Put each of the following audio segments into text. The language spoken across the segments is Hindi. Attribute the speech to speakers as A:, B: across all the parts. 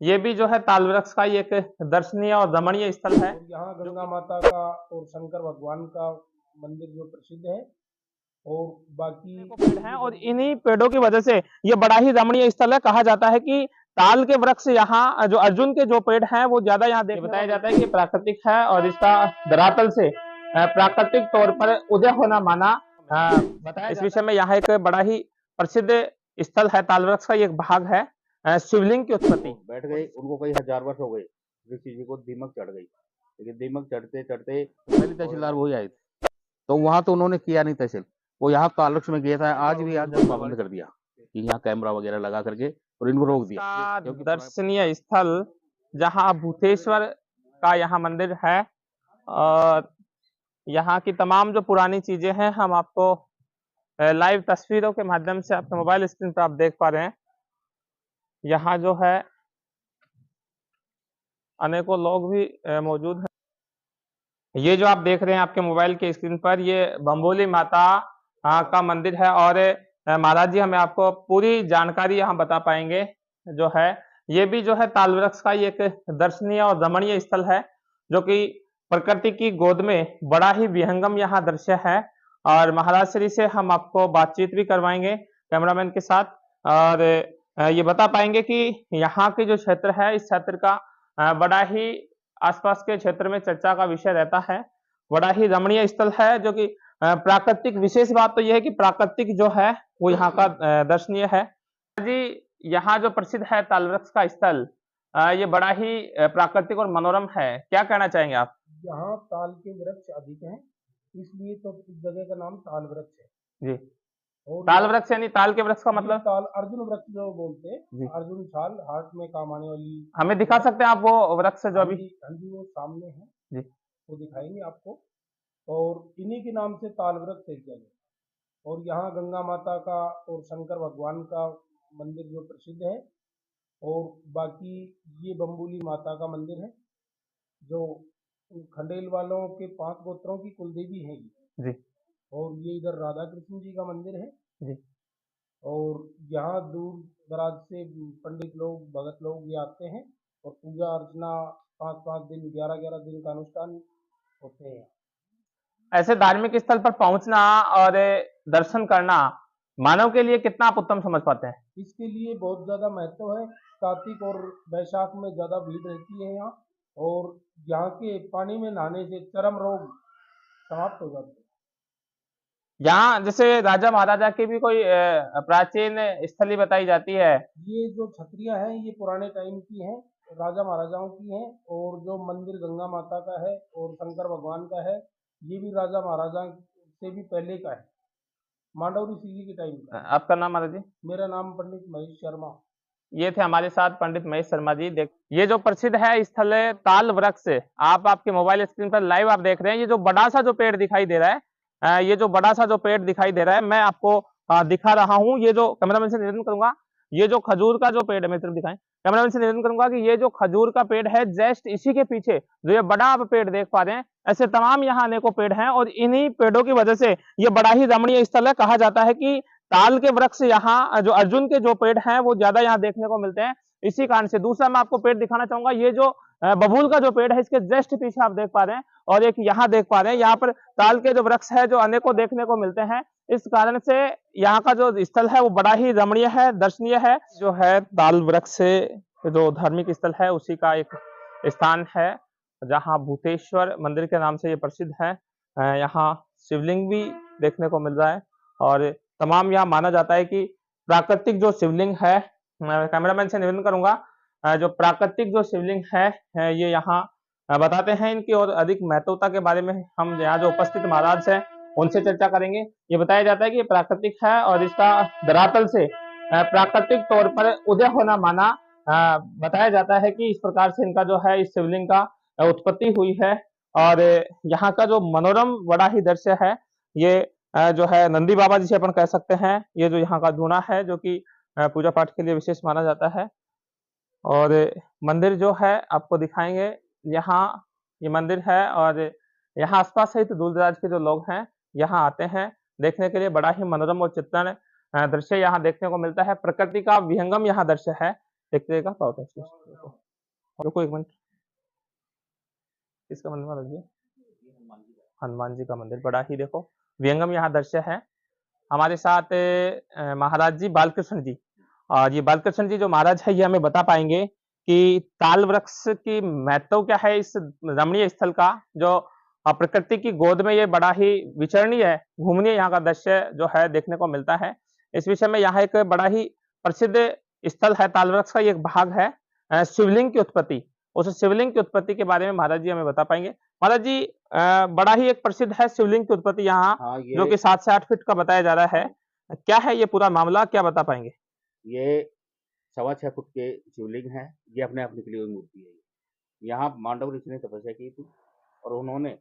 A: ये भी जो है ताल वृक्ष का ही एक दर्शनीय और रमणीय स्थल है।
B: और यहाँ गंगा माता का और शंकर भगवान का मंदिर जो प्रसिद्ध है। और बाकी
A: को पेड़ हैं और इन्हीं पेड़ों की वजह से ये बड़ा ही रमणीय स्थल है। कहा जाता है कि ताल के वृक्ष यहाँ जो अर्जुन के जो पेड़ हैं वो ज्यादा यहाँ देखने बताया जाता है कि प्राकृतिक है और इसका धरातल से प्राकृतिक तौर पर उदय होना माना बताया इस विषय में यहाँ एक बड़ा ही प्रसिद्ध स्थल है। ताल वृक्ष का एक भाग है शिवलिंग की उत्पत्ति।
C: बैठ गए, उनको कई हजार वर्ष हो गए। ऋषि जी को दीमक चढ़ गई, लेकिन दीमक चढ़ते चढ़ते पहले तहसीलदार वही आए थे, तो वहां तो उन्होंने किया नहीं तहसील। वो यहाँ तालुक में गया था। आज भी आज पाबंद कर दिया कि यहाँ कैमरा वगैरह लगा करके और इनको रोक दिया।
A: दर्शनीय स्थल जहाँ भूतेश्वर का यहाँ मंदिर है और यहाँ की तमाम जो पुरानी चीजें हैं हम आपको लाइव तस्वीरों के माध्यम से आपके मोबाइल स्क्रीन पर आप देख पा रहे हैं। यहाँ जो है अनेकों लोग भी मौजूद हैं। ये जो आप देख रहे हैं आपके मोबाइल के स्क्रीन पर ये बम्बोली माता का मंदिर है और महाराज जी हमें आपको पूरी जानकारी यहाँ बता पाएंगे। जो है ये भी जो है ताल वृक्ष का ही एक दर्शनीय और रमणीय स्थल है जो कि प्रकृति की गोद में बड़ा ही विहंगम यहाँ दृश्य है। और महाराज श्री से हम आपको बातचीत भी करवाएंगे कैमरामैन के साथ और ये बता पाएंगे कि यहाँ के जो क्षेत्र है इस क्षेत्र का बड़ा ही आसपास के क्षेत्र में चर्चा का विषय रहता है। बड़ा ही रमणीय स्थल है जो कि प्राकृतिक विशेष बात तो यह है कि प्राकृतिक जो है वो यहाँ का दर्शनीय है। जी यहाँ जो प्रसिद्ध है ताल वृक्ष का स्थल ये बड़ा ही प्राकृतिक और मनोरम है। क्या कहना चाहेंगे आप?
B: यहाँ ताल के वृक्ष अधिक हैं, इसलिए तो इस जगह का नाम ताल वृक्ष है
A: जी।
B: और
A: ताल वृक्ष यानी ताल के वृक्ष का मतलब
B: ताल अर्जुन वृक्ष जो बोलते
A: जी।
B: हैं, अर्जुन छाल हार्ट में काम आने वाली।
A: हमें दिखा सकते हैं आप वो वृक्ष जो अभी?
B: हाँ जी, वो सामने है
A: जी।
B: वो दिखाएंगे आपको। और इन्हीं के नाम से ताल वृक्ष है जगह। और यहाँ गंगा माता का और शंकर भगवान का मंदिर जो प्रसिद्ध है। और बाकी ये बम्बोली माता का मंदिर है जो खंडेल वालों के 5 गोत्रों की कुलदेवी है
A: जी।
B: और ये इधर राधा कृष्ण जी का मंदिर है
A: जी।
B: और यहाँ दूर दराज से पंडित लोग भगत लोग ये आते हैं और पूजा अर्चना 5-5 दिन 11-11 दिन का अनुष्ठान होते हैं।
A: ऐसे धार्मिक स्थल पर पहुंचना और दर्शन करना मानव के लिए कितना आप उत्तम समझ पाते हैं?
B: इसके लिए बहुत ज़्यादा महत्व है। कार्तिक और वैशाख में ज़्यादा भीड़ रहती है यहाँ। और यहाँ के पानी में नहाने से चर्म रोग समाप्त हो जाते हैं।
A: यहाँ जैसे राजा महाराजा की भी कोई प्राचीन स्थली बताई जाती है।
B: ये जो छतरियाँ हैं ये पुराने टाइम की हैं, राजा महाराजाओं की हैं। और जो मंदिर गंगा माता का है और शंकर भगवान का है ये भी राजा महाराजा से भी पहले का है, मांडव ऋषि जी के टाइम का।
A: आपका नाम महाराज जी?
B: मेरा नाम पंडित महेश शर्मा।
A: ये थे हमारे साथ पंडित महेश शर्मा जी। देख ये जो प्रसिद्ध है स्थल है ताल वृक्ष आप आपके मोबाइल स्क्रीन पर लाइव आप देख रहे हैं। ये जो बड़ा सा जो पेड़ दिखाई दे रहा है ये जो बड़ा सा जो पेड़ दिखाई दे रहा है मैं आपको दिखा रहा हूँ। ये जो कैमरामैन से निवेदन करूंगा ये जो खजूर का जो पेड़ है मेरी तरफ दिखाएं। कैमरामैन से निवेदन करूंगा कि ये जो खजूर का पेड़ है जस्ट इसी के पीछे जो ये बड़ा आप पेड़ देख पा रहे हैं ऐसे तमाम यहाँ अनेकों पेड़ हैं और इन्हीं पेड़ों की वजह से ये बड़ा ही रमणीय स्थल है। कहा जाता है कि ताल के वृक्ष यहाँ जो अर्जुन के जो पेड़ हैं वो ज्यादा यहाँ देखने को मिलते हैं। इसी कारण से दूसरा मैं आपको पेड़ दिखाना चाहूंगा। ये जो बबूल का जो पेड़ है इसके जस्ट पीछे आप देख पा रहे हैं और एक यहाँ देख पा रहे हैं। यहाँ पर ताल के जो वृक्ष है जो अनेकों देखने को मिलते हैं। इस कारण से यहाँ का जो स्थल है वो बड़ा ही रमणीय है दर्शनीय है। जो है ताल वृक्ष जो धार्मिक स्थल है उसी का एक स्थान है जहाँ भूतेश्वर मंदिर के नाम से ये प्रसिद्ध है। यहाँ शिवलिंग भी देखने को मिल रहा है और तमाम यहाँ माना जाता है कि प्राकृतिक जो शिवलिंग है मैं कैमरामैन से निवेदन करूंगा जो प्राकृतिक जो शिवलिंग है ये यहाँ बताते हैं। इनकी और अधिक महत्वता के बारे में हम यहाँ जो उपस्थित महाराज हैं उनसे चर्चा करेंगे। ये बताया जाता है कि ये प्राकृतिक है और इसका धरातल से प्राकृतिक तौर पर उदय होना माना बताया जाता है कि इस प्रकार से इनका जो है इस शिवलिंग का उत्पत्ति हुई है। और यहाँ का जो मनोरम बड़ा ही दृश्य है ये जो है नंदी बाबा जिसे अपन कह सकते हैं। ये जो यहाँ का धूना है जो कि पूजा पाठ के लिए विशेष माना जाता है। और मंदिर जो है आपको दिखाएंगे। यहाँ ये मंदिर है और यहाँ आसपास सहित दूर दराज के जो लोग हैं यहाँ आते हैं देखने के लिए। बड़ा ही मनोरम और चित्रण दृश्य यहाँ देखने को मिलता है। प्रकृति का विहंगम यहाँ दृश्य है। देखते रहेगा पावटा एक्सप्रेस। रुको एक मिनट, किसका मंदिर महाराज जी? हनुमान जी का मंदिर, बड़ा ही देखो व्यंगम यहाँ दृश्य है। हमारे साथ महाराज जी बालकृष्ण जी, और ये बालकृष्ण जी जो महाराज है ये हमें बता पाएंगे कि ताल वृक्ष की महत्व क्या है इस रमणीय स्थल का, जो प्रकृति की गोद में ये बड़ा ही विचरणीय है, घूमनीय यहाँ का दृश्य जो है देखने को मिलता है। इस विषय में यहाँ एक बड़ा ही प्रसिद्ध स्थल है, ताल वृक्ष का ये एक भाग है शिवलिंग की उत्पत्ति। उस शिवलिंग की उत्पत्ति के बारे में महाराज जी हमें बता पाएंगे। महाराज जी बड़ा ही एक प्रसिद्ध है शिवलिंग की उत्पत्ति यहाँ,
C: हाँ,
A: जो कि 7 से 8 फीट का बताया जा रहा है। क्या है ये पूरा मामला, क्या बता पाएंगे?
C: ये 6.25 फुट के शिवलिंग है। ये अपने आप निकली हुई मूर्ति है। यहाँ मांडव ऋषि ने तपस्या की थी और उन्होंने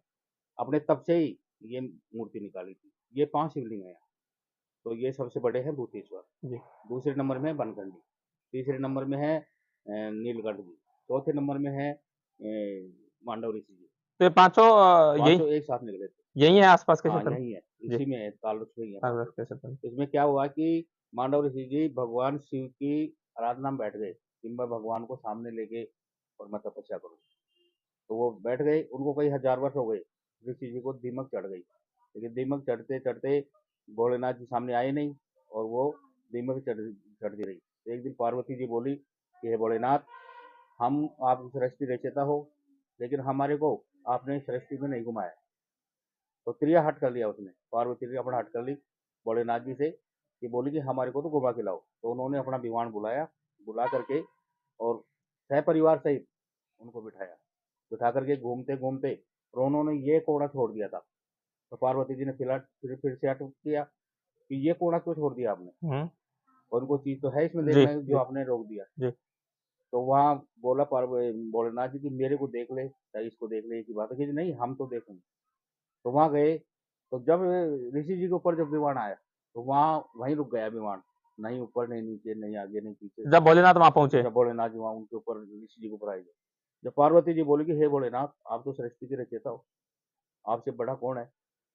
C: अपने तप से ही ये मूर्ति निकाली थी। ये 5 शिवलिंग है यहाँ। तो ये सबसे बड़े हैं भूतेश्वर
A: जी।
C: दूसरे नंबर में है बनखंडी, तीसरे नंबर में है नीलकंठ जी, चौथे नंबर में है मांडव ऋषि जी।
A: तो ये पांचों यही
C: पांचों एक साथ निकले थे।
A: यही है आसपास के
C: हाँ,
A: क्षेत्र में?
C: यही है,
A: जी।
C: इसी में है, ताल्लुक से ही है।
A: ताल वृक्ष के क्षेत्र में।
C: इसमें क्या हुआ कि मांडव ऋषि जी भगवान शिव की आराधना में बैठ गए कि मैं भगवान को सामने लेके और मैं तपस्या करूँ। तो वो बैठ गए, उनको कई हजार वर्ष हो गए। ऋषि जी को दीमक चढ़ गई, लेकिन दीमक चढ़ते चढ़ते भोलेनाथ जी सामने आए नहीं और वो दीमक चढ़ती रही। तो एक दिन पार्वती जी बोली कि हे भोलेनाथ, हम आपकी सृष्टि रचयिता हो, लेकिन हमारे को आपने सृष्टि में नहीं घुमाया। तो त्रिया हट कर लिया उसने, पार्वती ने अपना हट कर ली भोलेनाथ जी से कि बोली कि हमारे को तो घुमा के लाओ। तो उन्होंने अपना विमान बुलाया, बुला करके और सहपरिवार सहित उनको बिठाया, बिठा करके घूमते घूमते और उन्होंने ये कोड़ा छोड़ दिया था। तो पार्वती जी ने फिर से अटक किया कि ये कोड़ा क्यों छोड़ दिया आपने, और उनको चीज तो है इसमें
A: जी,
C: देखना है
A: जी।
C: जो आपने रोक दिया।
A: जी।
C: तो वहाँ बोला भोलेनाथ जी की मेरे को देख ले चाहे इसको देख ले, एक ही बात है कि नहीं हम तो देखेंगे। तो वहाँ गए, तो जब ऋषि जी के ऊपर जब विमान आया तो वहाँ वहीं रुक गया विमान, नहीं ऊपर नहीं नीचे नहीं आगे नहीं पीछे।
A: जब भोलेनाथ वहां पहुंचे?
C: जब भोलेनाथ जी वहाँ उनके ऊपर ऋषि जी के ऊपर आए गए, जब पार्वती जी बोली कि हे भोलेनाथ, आप तो सृष्टि के रचयिता हो, आपसे बड़ा कौन है।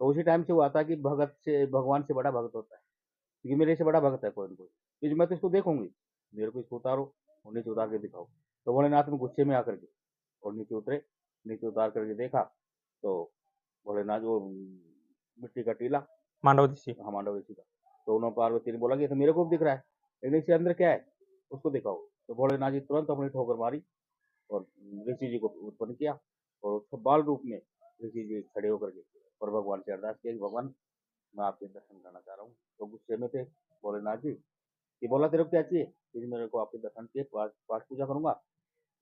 C: तो उसी टाइम से हुआ था कि भगत से भगवान से बड़ा भगत होता है, क्योंकि मेरे से बड़ा भगत है कोई न कोई, मैं तो इसको देखूंगी, मेरे को इसको उतारो और नीचे उतार के दिखाओ। तो भोलेनाथ में गुस्से में आकर के और नीचे उतरे, नीचे उतार करके देखा तो भोलेनाथ वो मिट्टी का टीला
A: मांडव ऋषि।
C: हाँ, मांडव ऋषि का। तो उन्होंने पार्वती ने बोला कि ये तो मेरे को भी दिख रहा है, लेकिन इसके अंदर क्या है उसको दिखाओ। तो भोलेनाथ जी तुरंत अपनी ठोकर मारी और ऋषि जी को उत्पन्न किया और उसको बाल रूप में ऋषि जी खड़े होकर के और भगवान से अरदास किया कि भगवान मैं आपके दर्शन करना चाह रहा हूँ। तो गुस्से में थे भोलेनाथ जी कि बोला तेरे को क्या चाहिए, कि मेरे को आपके दर्शन किए, पाठ पूजा करूंगा,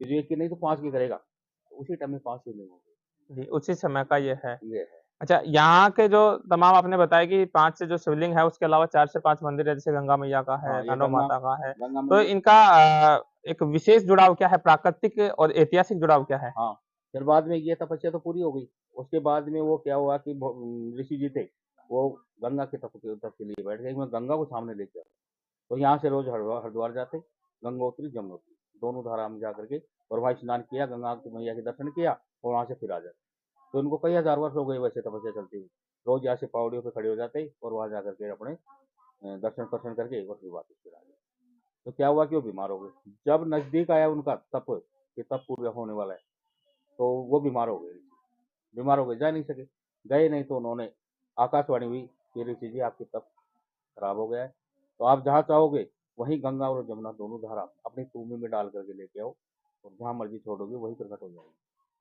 C: कि एक की नहीं तो 5 की करेगा। तो उसी टाइम में 5 शिवलिंग हो गए।
A: जी, उसी समय का ये है।
C: ये है।
A: अच्छा, यहाँ के जो तमाम आपने बताया कि 5 से जो शिवलिंग है उसके अलावा 4 से 5 मंदिर है, जैसे गंगा मैया का है,
C: हाँ, ये
A: तांडव
C: गंगा
A: माता का है।
C: गंगा
A: तो
C: मंदिर।
A: इनका एक विशेष जुड़ाव क्या है, प्राकृतिक और ऐतिहासिक जुड़ाव क्या है?
C: हाँ, फिर बाद में ये तपस्या तो पूरी हो गई। उसके बाद में वो क्या हुआ कि ऋषि जी थे, वो गंगा के तप के लिए बैठ गए, मैं गंगा को सामने लेके आता। तो यहाँ से रोज हरिद्वार जाते, गंगोत्री जमुनोत्री दोनों धारा में जा करके और वहाँ स्नान किया, गंगा की मैया के दर्शन किया और वहाँ से फिर आ जाते। तो इनको कई हजार वर्ष हो गए वैसे तपस्या चलती हुई। रोज यहाँ से पहाड़ियों पे खड़े हो जाते और वहाँ जा करके अपने दर्शन करके और फिर वापस फिर आ जाते। तो क्या हुआ कि वो बीमार हो गए। जब नजदीक आया उनका तप कि तप पूरा होने वाला है, तो वो बीमार हो गए। बीमार हो गए, जा नहीं सके, गए नहीं। तो उन्होंने आकाशवाणी हुई कि ऋषि जी आपकी तप खराब हो गया है, तो आप जहाँ चाहोगे वहीं गंगा और जमुना दोनों धारा अपनी भूमि में डाल करके लेके आओ और जहाँ मर्जी छोड़ोगे वहीं प्रकट हो जाएगी।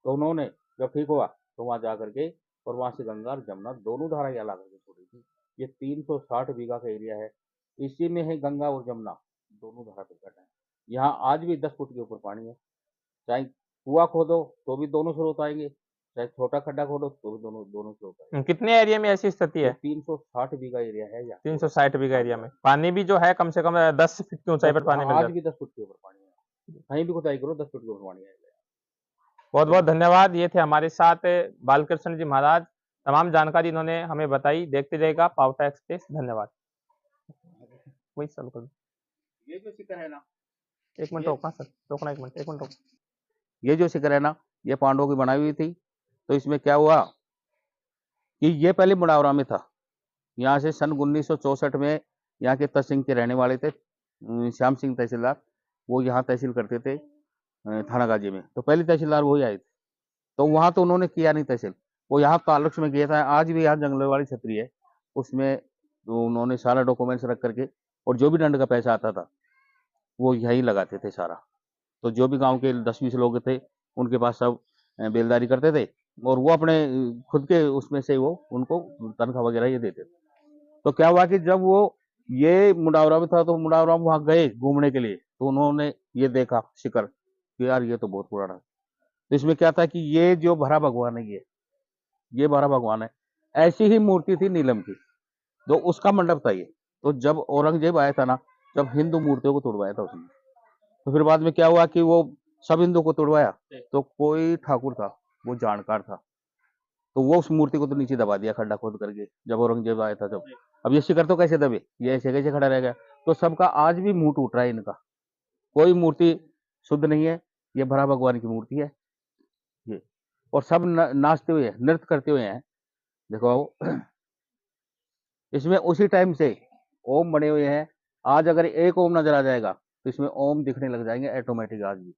C: तो उन्होंने जब ठीक हुआ तो वहाँ जा करके और वहाँ से गंगा और जमुना दोनों धारा यहाँ ला करके छोड़ी थी। ये 360 बीघा का एरिया है, इसी में है गंगा और जमुना दोनों धारा प्रकट है। यहाँ आज भी 10 फुट के ऊपर पानी है, चाहे कुआं खोदो तो भी दोनों स्रोत आएंगे, चाहे छोटा खड्डा खोदो तो भी दोनों स्रोत आएंगे।
A: कितने एरिया में ऐसी स्थिति है?
C: 360 बीघा एरिया है यहाँ।
A: 360 बीघा एरिया में पानी भी जो है कम से कम 10 फीट की ऊंचाई पर पानी मिल
C: आज
A: जाता
C: भी 10 फुट के ऊपर पानी है, कहीं भी खुदाई करो 10 फुट के ऊपर पानी आएगा।
A: है। बहुत बहुत धन्यवाद। ये थे हमारे साथ बालकृष्ण जी महाराज, तमाम जानकारी इन्होंने हमें बताई। देखते रहेगा पावटा एक्सप्रेस। धन्यवाद। वही चालू कर दो।
C: ये जो शिखर है ना,
A: एक मिनट रोकना सर, रोकना 1 मिनट, 1 मिनट रोक।
C: ये जो शिखर है ना, ये पांडवों की बनाई हुई थी। तो इसमें क्या हुआ कि ये पहले मुड़ावरा में था। यहाँ से सन 1964 में यहाँ के तसिंग के रहने वाले थे श्याम सिंह तहसीलदार, वो यहाँ तहसील करते थे थाना गाजी में, तो पहले तहसीलदार वही आए थे। तो वहां तो उन्होंने किया नहीं तहसील, वो यहाँ ताल्लुक में गया था। आज भी यहाँ जंगलवाड़ी छतरी है, उसमें तो उन्होंने सारा डॉक्यूमेंट्स रख करके, और जो भी दंड का पैसा आता था वो यही लगाते थे सारा। तो जो भी गांव के 10-20 लोग थे उनके पास सब बेलदारी करते थे, और वो अपने खुद के उसमें से वो उनको तनख्वाह वगैरह ये देते थे। तो क्या हुआ कि जब वो ये मुडावरा में था, तो मुडावरा में वहां गए घूमने के लिए, तो उन्होंने ये देखा शिकर कि यार ये तो बहुत पुराना है। तो इसमें क्या था कि ये जो भरा भगवान है, ये भरा भगवान है। ऐसी ही मूर्ति थी नीलम की, तो उसका मंडप था ये। तो जब औरंगजेब आया था ना, जब हिंदू मूर्तियों को तोड़वाया था उसने, तो फिर बाद में क्या हुआ कि वो सब हिंदू को तोड़वाया, तो कोई ठाकुर था, वो जानकार था, तो वो उस मूर्ति को तो नीचे दबा दिया खड्डा खोद करके, जब औरंगजेब आया था जब। अब ये शिखर तो कैसे दबे, ये ऐसे कैसे खड़ा रह गया। तो सबका आज भी मुंह टूट रहा है इनका, कोई मूर्ति शुद्ध नहीं है, ये भरा भगवान की मूर्ति है ये। और सब नाचते हुए नृत्य करते हुए हैं, देखो इसमें उसी टाइम से ओम बने हुए हैं। आज अगर एक ओम नजर आ जाएगा तो इसमें ओम दिखने लग जाएंगे ऑटोमेटिक। आज भी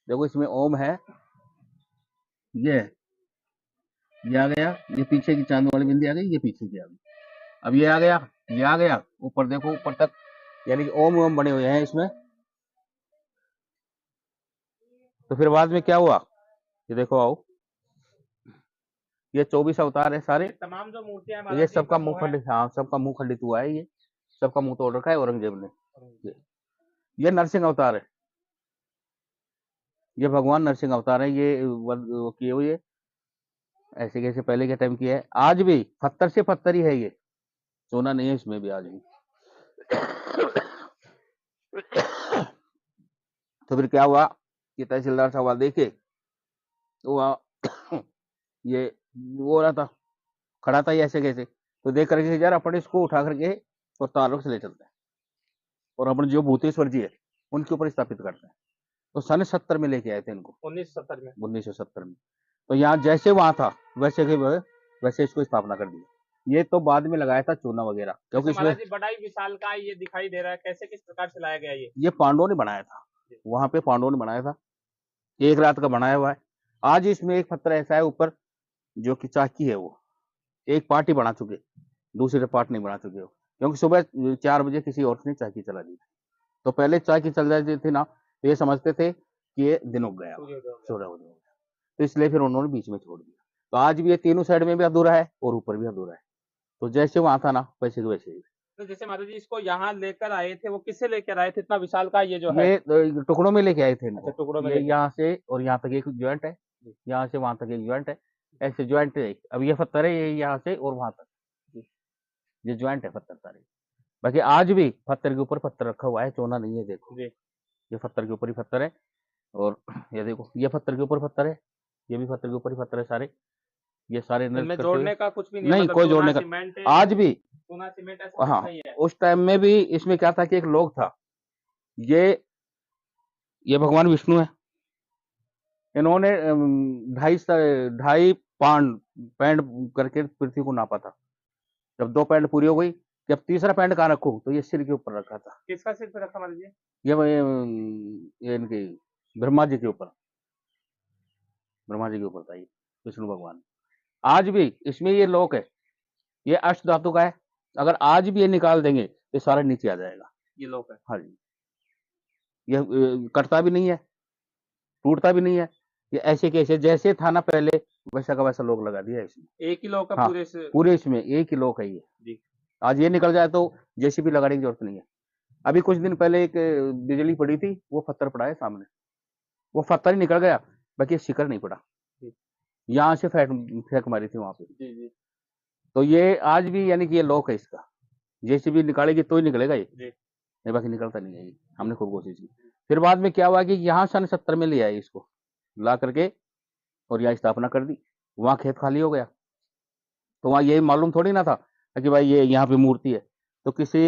C: देखो इसमें ओम है, ये आ गया, ये पीछे की चांद वाली बिंदी आ गई, ये पीछे की आ गई, अब ये आ गया, ये आ गया ऊपर, देखो ऊपर तक, यानी कि ओम ओम बने हुए हैं इसमें। तो फिर बाद में क्या हुआ, ये देखो आओ, ये 24 अवतार है सारे,
A: तमाम जो मूर्तियां हैं
C: ये
A: महाराज जी
C: सबका
A: का
C: मुंह खंडित, हाँ सबका मुंह खंडित हुआ है, ये सबका मुंह तोड़ रखा है औरंगजेब ने। ये नरसिंह अवतार है, ये भगवान नरसिंह अवतार है, ये वो किए हुए ऐसे कैसे पहले के टाइम की है। आज भी पत्थर से पत्थर ही है ये, सोना नहीं है इसमें भी आज भी। तो फिर क्या हुआ कि तहसीलदार साहब वहां देखे, तो वहां ये वो रहा था, खड़ा था ये ऐसे कैसे, तो देख करके यार अपन इसको उठा करके और ताल्लुक से ले चलते हैं, और अपन जो भूतेश्वर जी है उनके ऊपर स्थापित करते हैं। तो सन 70 में लेके आए थे इनको,
A: 1970 में।
C: 1970 में। तो यहाँ जैसे वहां था वैसे के वैसे इसको स्थापना कर दी। ये तो बाद में लगाया था चूना वगैरह, क्योंकि इसमें
A: महाराज जी बड़ा ही विशाल का ये दिखाई दे रहा है, कैसे किस प्रकार से लाया गया
C: ये पांडवों ने बनाया था, वहां पे पांडवों ने बनाया था, एक रात का बनाया हुआ है। आज इसमें एक पत्थर ऐसा है ऊपर जो कि चाकी है, वो एक पार्ट ही बना चुके, दूसरे पार्ट नहीं बना चुके हो, क्योंकि सुबह 4 बजे किसी और ने चाकी चला दी। तो पहले चाकी चल जाती थी ना, तो ये समझते थे कि ये दिन उग गया, सूर्य उदय हो गया, तो इसलिए फिर उन्होंने बीच में छोड़ दिया। तो आज भी ये तीनों साइड में भी अधूरा है और ऊपर भी अधूरा है। तो जैसे वहां था ना वैसे के वैसे ही।
A: तो जैसे महाराज जी इसको यहाँ लेकर आए थे, वो किससे लेकर आए थे, इतना विशाल का ये जो है?
C: ये टुकड़ों में लेके आए थे इनको।
A: अच्छा, टुकड़ों में
C: ये
A: लेके।
C: यहाँ से और यहाँ तक एक ज्वाइंट है, यहाँ से वहां तक एक ज्वाइंट है, ऐसे ज्वाइंट है। अब ये पत्थर है, ये यहाँ से और वहां तक ये ज्वाइंट है पत्थर सारे। बाकी आज भी पत्थर के ऊपर पत्थर रखा हुआ है, चोना नहीं है। देखो ये पत्थर के ऊपर ही पत्थर है, और ये देखो ये पत्थर के ऊपर पत्थर है, ये भी पत्थर के ऊपर ही पत्थर है सारे, ये सारे नृत्य
A: इनमें
C: करते हुए।
A: जोड़ने का कुछ भी नहीं है,
C: नहीं,
A: मतलब
C: कोई
A: चूना,
C: जोड़ने का
A: सीमेंट,
C: आज भी।
A: चूना सीमेंट ऐसा कुछ
C: हाँ,
A: नहीं है।
C: उस टाइम में भी इसमें क्या था कि एक लोग था, ये भगवान विष्णु है, इन्होंने 2.5 पैंड करके पृथ्वी को नापा था। जब 2 पैंड पूरी हो गई, जब तीसरा पैंड कहाँ रखूं, तो ये सिर के ऊपर रखा था।
A: किसका सिर पे रखा महाराज जी?
C: ये इनके ब्रह्मा जी के ऊपर, ब्रह्मा जी के ऊपर था ये विष्णु भगवान। आज भी इसमें ये लोक है, ये अष्ट धातु का है, अगर आज भी ये निकाल देंगे तो सारा नीचे आ जाएगा।
A: ये लोग है।
C: हाँ जी, ये कटता भी नहीं है, टूटता भी नहीं है, ये ऐसे कैसे जैसे था ना पहले वैसा का वैसा लोक लगा दिया है इसमें।
A: एक ही लोग का
C: हाँ,
A: पूरे से।
C: पूरे इसमें एक ही लोक है ये
A: जी।
C: आज ये निकल जाए तो जेसीबी लगाने की जरूरत नहीं है। अभी कुछ दिन पहले एक बिजली पड़ी थी, वो पत्थर पड़ा है सामने, वो पत्थर ही निकल गया, बाकी शिकर नहीं पड़ा, यहाँ से फेंक मारी थी वहां पे।
A: जी जी।
C: तो ये आज भी यानी कि ये लॉक है इसका, जेसीबी निकालेगी तो ही निकलेगा ये,
A: जी।
C: नहीं बाकी निकलता नहीं है ये। हमने खूब कोशिश की। फिर बाद में क्या हुआ कि यहाँ सन 70 में ले आए इसको, ला करके और यहाँ स्थापना कर दी। वहाँ खेत खाली हो गया, तो वहाँ ये मालूम थोड़ी ना था कि भाई ये यहाँ पे मूर्ति है। तो किसी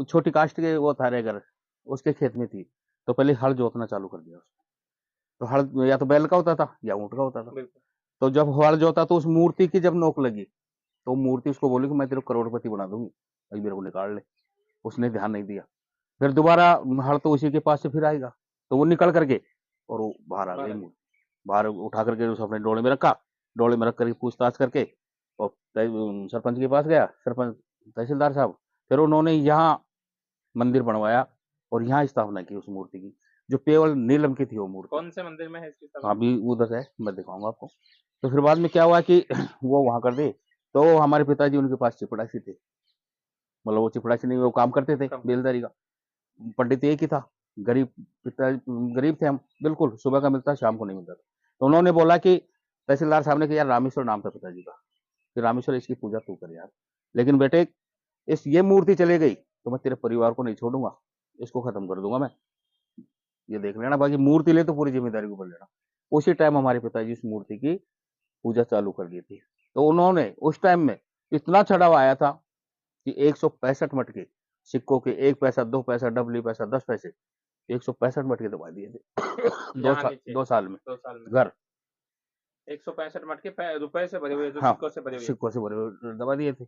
C: छोटी कास्ट के वो था रेगर, उसके खेत में थी, तो पहले हल जोतना चालू कर दिया उसने। तो हल या तो बैल का होता था या ऊँट का होता था। तो जब हल जोता तो उस मूर्ति की जब नोक लगी, तो मूर्ति उसको बोली कि मैं तेरे को करोड़पति बना दूंगी, अभी मेरे को निकाल ले। उसने ध्यान नहीं दिया। फिर दोबारा हल तो उसी के पास से फिर आएगा, तो वो निकल करके और वो बाहर आ गई मूर्ति। बाहर उठा करके उसे अपने डोले में रखा, डोले में रख करके पूछताछ करके और सरपंच के पास गया, सरपंच तहसीलदार साहब, फिर उन्होंने यहाँ मंदिर बनवाया और यहाँ स्थापना की उस मूर्ति की, जो केवल नीलम की थी वो मूर्ति।
A: कौन से मंदिर में है इसकी स्थापना?
C: अभी उधर है, मैं दिखाऊंगा आपको। तो फिर बाद में क्या हुआ कि वो वहां कर दे, तो हमारे पिताजी उनके पास चिपड़ासी थे, मतलब वो चिपड़ासी नहीं, वो काम करते थे बेलदारी का। पंडित एक ही था, गरीब पिता, गरीब थे हम बिल्कुल, सुबह का मिलता शाम को नहीं मिलता था। तो उन्होंने बोला कि तहसीलदार साहब ने कहा यार रामेश्वर नाम था पिताजी का, कि रामेश्वर इसकी पूजा तू कर यार, लेकिन बेटे इस ये मूर्ति चली गई तो मैं तेरे परिवार को नहीं छोड़ूंगा, इसको खत्म कर दूंगा मैं, ये देख लेना, बाकी मूर्ति ले तो पूरी जिम्मेदारी को ऊपर लेना। उसी टाइम हमारे पिताजी इस मूर्ति की पूजा चालू कर दी थी। तो उन्होंने उस टाइम में इतना चढ़ावा आया था कि 165 मटके सिक्कों के, 1 पैसा, 2 पैसा, डबली पैसा, 10 पैसे, 165 मटके दबा दिए थे
A: यहाँ नीचे
C: 2 साल में
A: 2 साल में
C: घर।
A: 165 मटके रुपए से भरे हुए, जो
C: हाँ,
A: सिक्कों से भरे हुए।
C: सिक्कों से भरे हुए दबा दिए थे।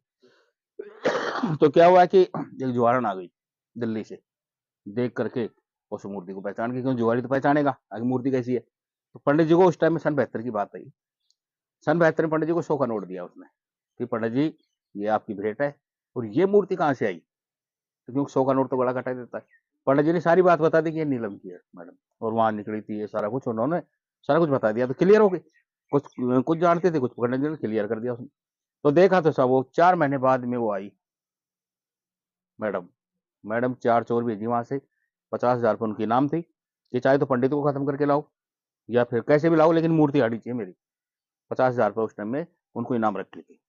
C: तो क्या हुआ कि एक जुआरन आ गई दिल्ली से, देख करके उस मूर्ति को पहचान के, क्यों जुआरी तो पहचानेगा आगे मूर्ति कैसी है। तो पंडित जी को उस टाइम में सन 72 की बात आई, सन 72 में पंडित जी को 100 का नोट दिया उसने कि पंडित जी ये आपकी भेंट है, और ये मूर्ति कहाँ से आई, तो क्योंकि 100 का नोट तो बड़ा कटा देता है। पंडित जी ने सारी बात बता दी कि ये नीलम की है मैडम, और वहां निकली थी, ये सारा कुछ उन्होंने सारा कुछ बता दिया, तो क्लियर हो गई। कुछ कुछ जानते थे, कुछ पंडित जी ने क्लियर कर दिया उसने। तो देखा तो सब, वो 4 महीने बाद में वो आई मैडम। मैडम 4 चोर भेजी वहां से, 50,000 रुपये उनकी इनाम थी कि चाहे तो पंडित को खत्म करके लाओ या फिर कैसे भी लाओ, लेकिन मूर्ति आनी चाहिए मेरी। 50,000 रुपये उस टाइम में उनको इनाम रखी थी।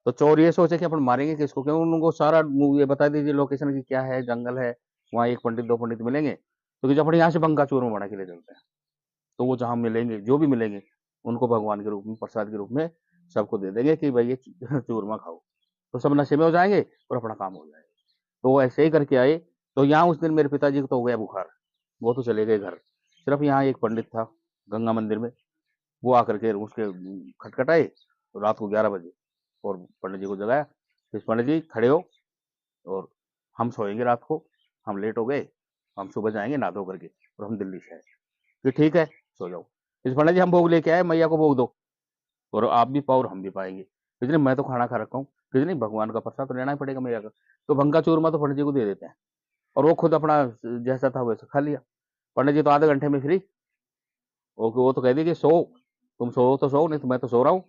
C: तो चोर ये सोचे कि अपन मारेंगे किसको, क्यों, उनको सारा ये बता दीजिए लोकेशन की क्या है, जंगल है, वहाँ 1 पंडित 2 पंडित मिलेंगे, तो जब अपन यहाँ से बंका चूरमा बना के ले चलते हैं, तो वो जहाँ मिलेंगे, जो भी मिलेंगे, उनको भगवान के रूप में, प्रसाद के रूप में सबको दे देंगे कि भाई ये चूरमा खाओ, तो सब नशे में हो जाएंगे और अपना काम हो जाएगा। तो वो ऐसे ही करके आए। तो यहाँ उस दिन मेरे पिताजी को तो हो गया बुखार, वो तो चले गए घर। सिर्फ यहाँ एक पंडित था गंगा मंदिर में, वो आकर के उसके खटखटाए तो रात को 11 बजे, और पंडित जी को जगाया, फिर पंडित जी खड़े हो और हम सोएंगे रात को, हम लेट हो गए, हम सुबह जाएंगे नहा धो करके और हम दिल्ली से आए। फिर ठीक है सो जाओ। फिर पंडित जी हम भोग लेके आए, मैया को भोग दो और आप भी पाओ और हम भी पाएंगे। किसी मैं तो खाना खा रखा हूँ, किसी नहीं, भगवान का प्रसाद तो लेना ही पड़ेगा मैया का। तो भंगा चूरमा तो पंडित जी को दे देते हैं, और वो खुद अपना जैसा था वैसा खा लिया। पंडित जी तो आधे घंटे में फ्री। वो तो कह दी कि सो, तुम सो तो सो, नहीं तो मैं तो सो रहा हूँ,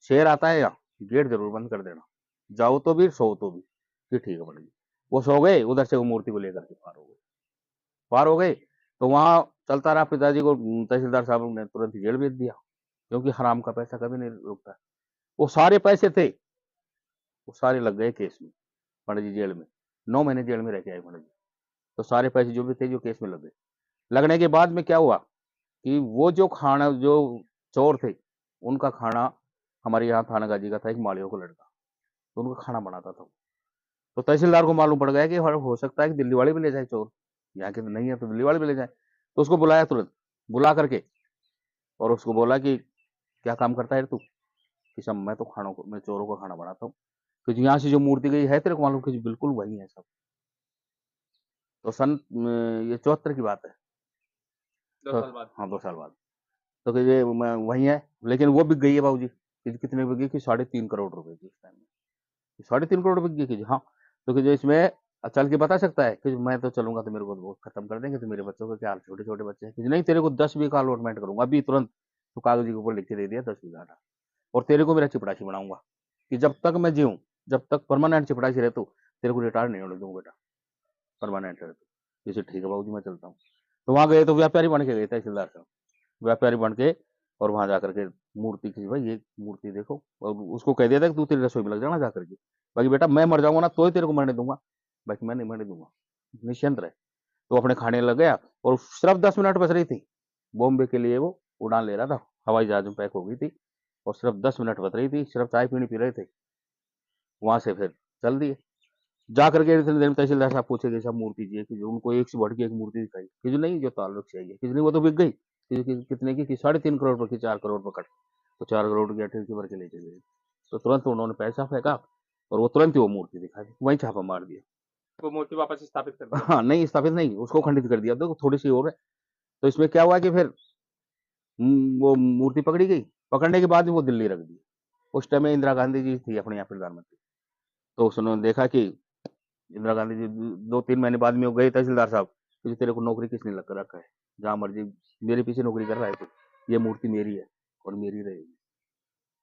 C: शेर आता है यहाँ, गेट जरूर बंद कर देना, जाओ तो भी सो तो भी। फिर ठीक है पंडित जी, वो सो गए, उधर से वो मूर्ति को लेकर के पार हो गए। पार हो गए तो वहां चलता रहा, पिताजी को तहसीलदार साहब ने तुरंत जेल भेज दिया, क्योंकि हराम का पैसा कभी नहीं रुकता। वो सारे पैसे थे, वो सारे लग गए केस में, पंडित जी जेल में 9 महीने जेल में रह के आए पंडित जी। तो सारे पैसे जो भी थे, जो केस में लग गए। लगने के बाद में क्या हुआ कि वो जो खाना, जो चोर थे, उनका खाना हमारे यहाँ थाना गाजी का था एक मालियों को लड़का, तो उनका खाना बनाता था। तो तहसीलदार को मालूम पड़ गया कि हो सकता है कि दिल्ली वाले भी ले जाए चोर, यहाँ के तो नहीं है तो दिल्ली वाले भी ले जाए। तो उसको बुलाया तुरंत, बुला करके और उसको बोला कि क्या काम करता है तू, कि सब मैं तो खानों को, मैं चोरों का खाना बनाता हूँ, तो यहाँ से जो मूर्ति गई है तेरे को मालूम, कि बिल्कुल वही है सब। तो सन ये 74 की बात है,
A: 2
C: तो
A: साल बाद।
C: हाँ 2 साल बाद। तो कि ये वही है, लेकिन वो बिक गई है बाबूजी। कितने बिक गई कि 3.5 करोड़ रुपए की उस टाइम में, 3.5 करोड़ बिक गई कि हाँ। तो कि जो इसमें चल के बता सकता है कि मैं तो चलूंगा तो मेरे को वो खत्म कर देंगे, तो मेरे बच्चों के क्या छोटे छोटे बच्चे हैं कि नहीं, तेरे को 10 बीघा अलॉटमेंट करूंगा अभी तुरंत। तो कागज के ऊपर लिख के दे दिया 10 बीघा का, और तेरे को मेरा चिपड़ासी बनाऊंगा कि जब तक मैं जीऊँ, जब तक परमानेंट चिपड़ासी रहता हूँ, तेरे को रिटायर नहीं होने दूंगा बेटा, परमानेंट रहता। जैसे ठीक है बाबूजी मैं चलता हूँ। तो वहां गए तो व्यापारी बन के गए तहसीलदार साहब, व्यापारी बन के, और वहां जाकर के मूर्ति की, भाई ये मूर्ति देखो, और उसको कह दिया था कि तू तेरी रसोई में लग जाना जाकर के, बाकी बेटा मैं मर जाऊंगा ना तो ही तेरे को मरने दूंगा, बाकी मैं नहीं मरने दूंगा, निश्चिंत रहे। तो अपने खाने लग गया, और सिर्फ 10 मिनट बच रही थी, बॉम्बे के लिए वो उड़ान ले रहा था, हवाई जहाज में पैक हो गई थी, और सिर्फ 10 मिनट बच रही थी, सिर्फ चाय पीनी पी रहे थे। वहां से फिर चल दिए। जा करके इतने देर में तहसीलदार साहब पूछे कि सब मूर्ति जी है, कि जो उनको एक से बढ़ के एक मूर्ति दिखाई, कि जो नहीं, जो ताल्लुक से आई है, कि नहीं वो तो बिक गई, कितने की, 3.5 करोड़ रुपए की, 4 करोड़ पकड़, तो 4 करोड़ की अठे भर के ले चले गए। तो तुरंत उन्होंने पैसा फेंका और वो तुरंत ही वो मूर्ति दिखा दी, वहीं छापा मार दिया।
A: वो मूर्ति वापस स्थापित कर दिया।
C: हाँ नहीं, स्थापित नहीं, उसको खंडित कर दिया। देखो थोड़ी सी और है, तो इसमें क्या हुआ कि फिर वो मूर्ति पकड़ी गई, पकड़ने के बाद वो दिल्ली रख दी। उस टाइम में इंदिरा गांधी जी थी अपने यहाँ प्रधानमंत्री। तो उन्होंने देखा कि इंदिरा गांधी जी 2-3 महीने बाद में वो गए तहसीलदार साहब, कि तेरे को नौकरी किसने लग रखा है, जहाँ मर्जी मेरे पीछे नौकरी कर रहा है, तो ये मूर्ति मेरी है और मेरी रहेगी।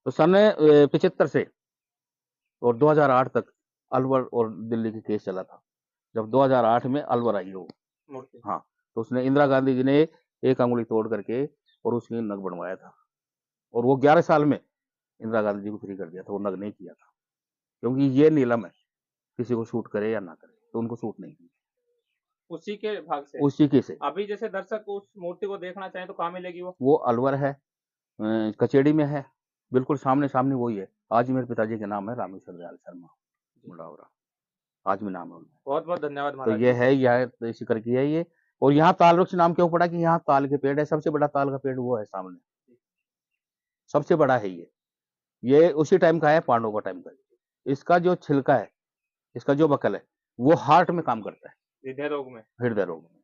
C: तो सन 75 से और 2008 तक अलवर और दिल्ली की केस चला था। जब 2008 में अलवर आई वो
A: मूर्ति।
C: हाँ, तो उसने इंदिरा गांधी जी ने एक अंगुली तोड़ करके और उसकी नग बनवाया था, और वो 11 साल में इंदिरा गांधी जी को फ्री कर दिया था, वो नग नहीं किया था, क्योंकि ये नीलम है, किसी को शूट करे या ना करे, तो उनको शूट नहीं की
A: उसी के भाग से।
C: उसी के से।
A: अभी जैसे दर्शक उस मूर्ति को देखना चाहें तो कहाँ मिलेगी वो?
C: वो अलवर है, कचेड़ी में है, बिल्कुल सामने सामने वही है। आज मेरे पिताजी के नाम है रामेश्वर दयाल शर्मा मुडावरा, आज भी नाम है उनका।
A: बहुत बहुत धन्यवाद
C: तो
A: महाराज
C: ये
A: जी।
C: है, यह इसी करके है ये। और यहाँ ताल वृक्ष नाम क्यों पड़ा कि यहाँ ताल के पेड़ है, सबसे बड़ा ताल का पेड़ वो है सामने, सबसे बड़ा है ये उसी टाइम का है, पांडवों का टाइम का। इसका जो छिलका है, इसका जो बकल है, वो हार्ट में काम करता है,
A: हृदय रोग में।
C: हृदय रोग में।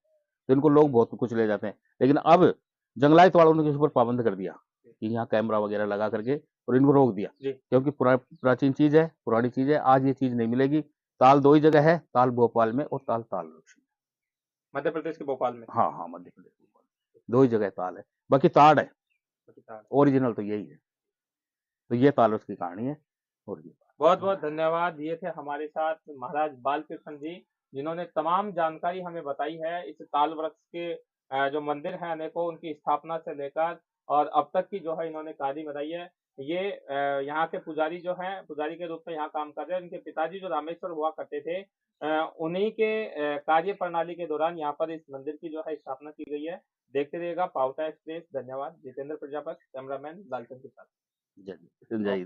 C: तो इनको लोग बहुत कुछ ले जाते हैं, लेकिन अब जंगलात वालों ने इसके ऊपर पाबंद कर दिया कि यहाँ कैमरा वगैरह लगा करके, और इनको रोक दिया,
A: जी।
C: क्योंकि प्राचीन चीज है, पुरानी चीज है, आज ये चीज नहीं मिलेगी। ताल 2 ही जगह है, ताल भोपाल में और ताल वृक्ष में।
A: मध्य प्रदेश के भोपाल में।
C: हाँ हाँ, मध्य प्रदेश भोपाल में 2 ही जगह ताल है, बाकी ताड़ है, ओरिजिनल तो यही है। तो ये ताल वृक्ष की कहानी है। और ये
A: बहुत बहुत धन्यवाद। ये थे हमारे साथ महाराज बालकृष्ण जी, जिन्होंने तमाम जानकारी हमें बताई है इस ताल वृक्ष के जो मंदिर है अनेकों, उनकी स्थापना से लेकर और अब तक की जो है इन्होंने कहानी बताई है। ये यहाँ के पुजारी जो हैं, पुजारी के रूप में यहाँ काम कर रहे हैं। इनके पिताजी जो रामेश्वर हुआ करते थे, उन्हीं के कार्य प्रणाली के दौरान यहाँ पर इस मंदिर की जो है स्थापना की गई है। देखते रहिएगा पावटा एक्सप्रेस। धन्यवाद। जितेंद्र प्रजापत, कैमरामैन लालचंद के साथ।
C: जय जय